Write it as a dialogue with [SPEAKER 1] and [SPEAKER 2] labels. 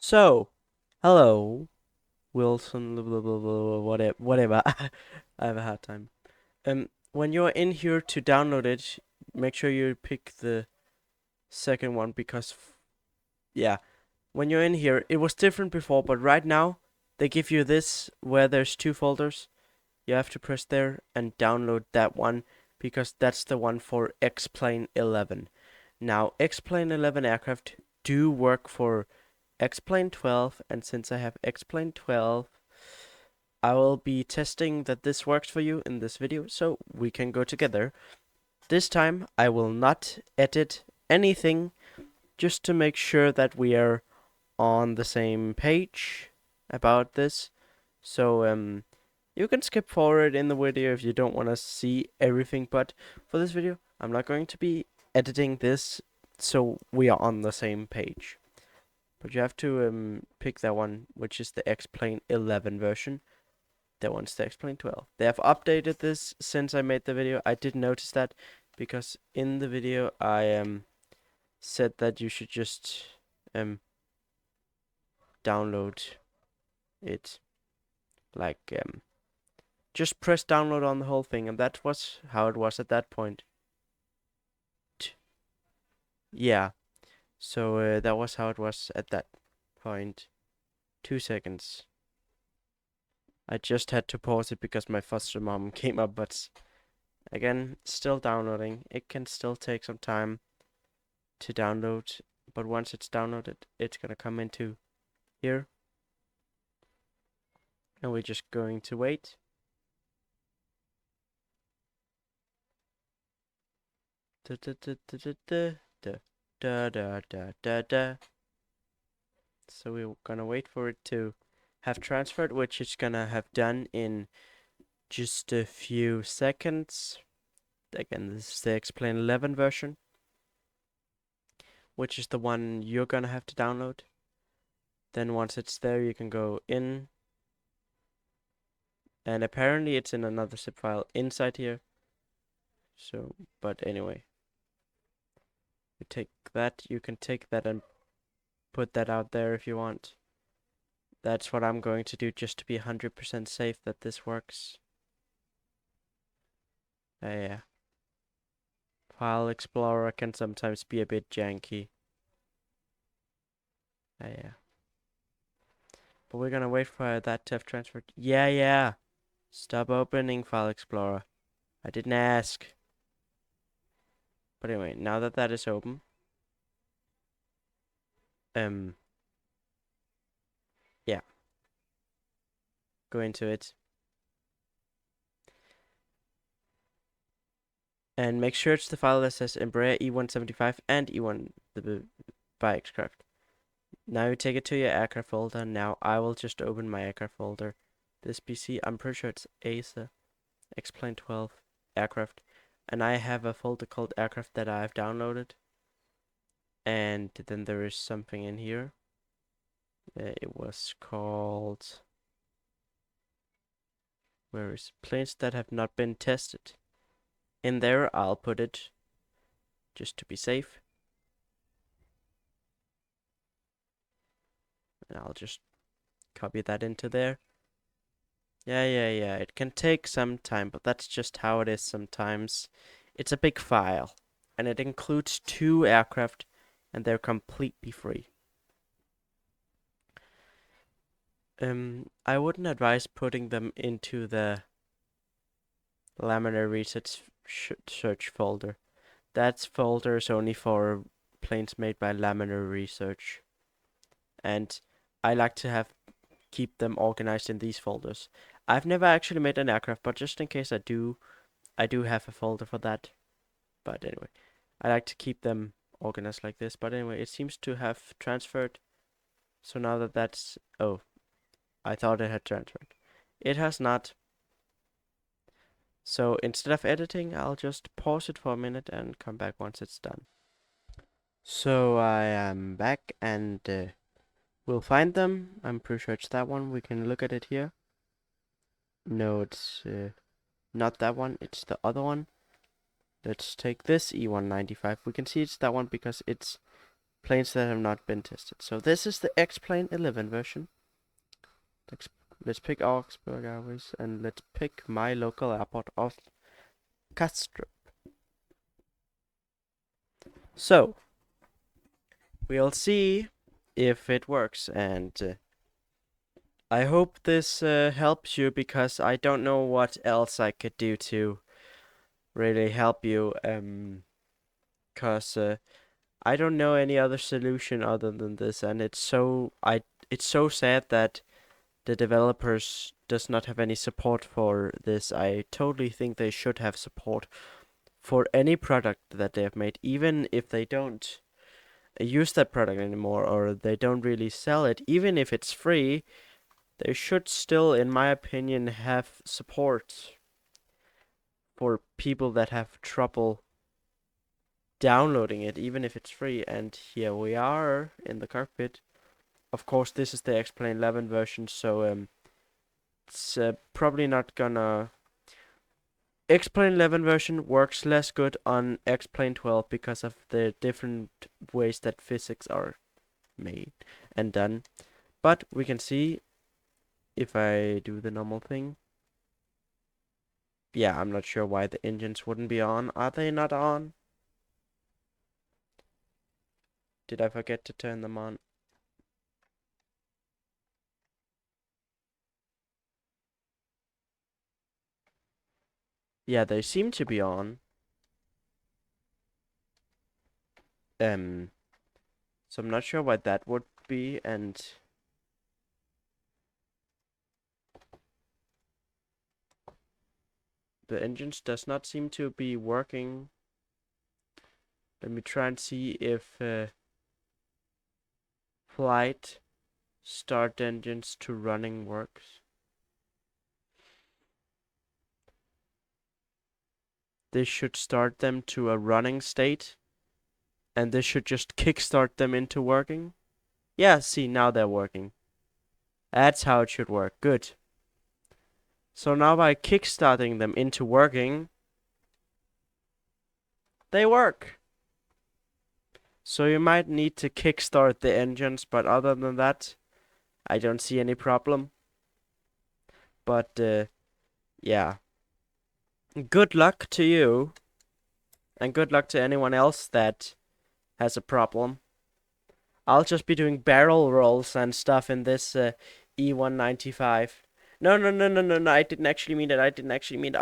[SPEAKER 1] So, hello, Wilson, blah, blah, blah, blah, whatever. I have a hard time. When you're in here to download it, make sure you pick the second one because, yeah, when you're in here, it was different before, but right now they give you this where there's two folders. You have to press there and download that one because that's the one for X-Plane 11. Now, X-Plane 11 aircraft do work for X-Plane 12, and since I have X-Plane 12, I will be testing that this works for you in this video, so we can go together. This time, I will not edit anything, just to make sure that we are on the same page about this. So, you can skip forward in the video if you don't want to see everything, but for this video, I'm not going to be editing this, so we are on the same page. But you have to pick that one, which is the X-Plane 11 version. That one's the X-Plane 12. They have updated this since I made the video. I did notice that because in the video I said that you should just download it, like just press download on the whole thing, and that was how it was at that point. Yeah, so that was how it was at that point. 2 seconds. I just had to pause it because my foster mom came up, but again, still downloading. It can still take some time to download, but once it's downloaded, it's gonna come into here. And we're just going to wait. Da da da da da da da da da da da. So we're gonna wait for it to have transferred, which it's gonna have done in just a few seconds. Again, this is the X-Plane 11 version, which is the one you're gonna have to download. Then once it's there, you can go in, and apparently it's in another zip file inside here. So, but anyway, you take that, you can take that and put that out there if you want. That's what I'm going to do just to be 100% safe that this works. Yeah. File Explorer can sometimes be a bit janky. Yeah. But we're gonna wait for that to have transferred. Yeah. Stop opening File Explorer. I didn't ask. But anyway, now that that is open, yeah, go into it. And make sure it's the file that says Embraer E175 and E1 the aircraft. Now you take it to your aircraft folder. Now I will just open my aircraft folder. This PC, I'm pretty sure it's ASA X-Plane 12 aircraft. And I have a folder called aircraft that I've downloaded. And then there is something in here. It was called... Where is planes that have not been tested? In there, I'll put it just to be safe. And I'll just copy that into there. Yeah. It can take some time, but that's just how it is sometimes. It's a big file, and it includes 2 aircraft, and they're completely free. I wouldn't advise putting them into the laminar research search folder. That folder is only for planes made by laminar research, and I like to keep them organized in these folders. I've never actually made an aircraft, but just in case I do have a folder for that. But anyway, I like to keep them organized like this. But anyway, it seems to have transferred. So now that that's... Oh, I thought it had transferred. It has not. So instead of editing, I'll just pause it for a minute and come back once it's done. So I am back, and we'll find them. I'm pretty sure it's that one. We can look at it here. No, it's not that one. It's the other one. Let's take this E195. We can see it's that one because it's planes that have not been tested. So this is the X-Plane 11 version. Let's pick Augsburg Airways and let's pick my local airport of Kastrup. So we'll see if it works, and I hope this helps you, because I don't know what else I could do to really help you, cause I don't know any other solution other than this, and it's so sad that the developers does not have any support for this. I totally think they should have support for any product that they have made, even if they don't use that product anymore or they don't really sell it, even if it's free. They should still, in my opinion, have support for people that have trouble downloading it, even if it's free. And here we are in the cockpit. Of course, this is the X-Plane 11 version, so it's probably not gonna. X-Plane 11 version works less good on X-Plane 12 because of the different ways that physics are made and done. But we can see if I do the normal thing. Yeah, I'm not sure why the engines wouldn't be on. Are they not on? Did I forget to turn them on? Yeah, they seem to be on. So I'm not sure why that would be, and the engines does not seem to be working. Let me try and see if flight start engines to running works. This should start them to a running state, and this should just kickstart them into working. Yeah, see, now they're working. That's how it should work. Good. So now by kickstarting them into working, they work. So you might need to kickstart the engines, but other than that, I don't see any problem. But yeah. Good luck to you, and good luck to anyone else that has a problem. I'll just be doing barrel rolls and stuff in this E195. No, no, no, no, no, no, I didn't actually mean it. I didn't actually mean it.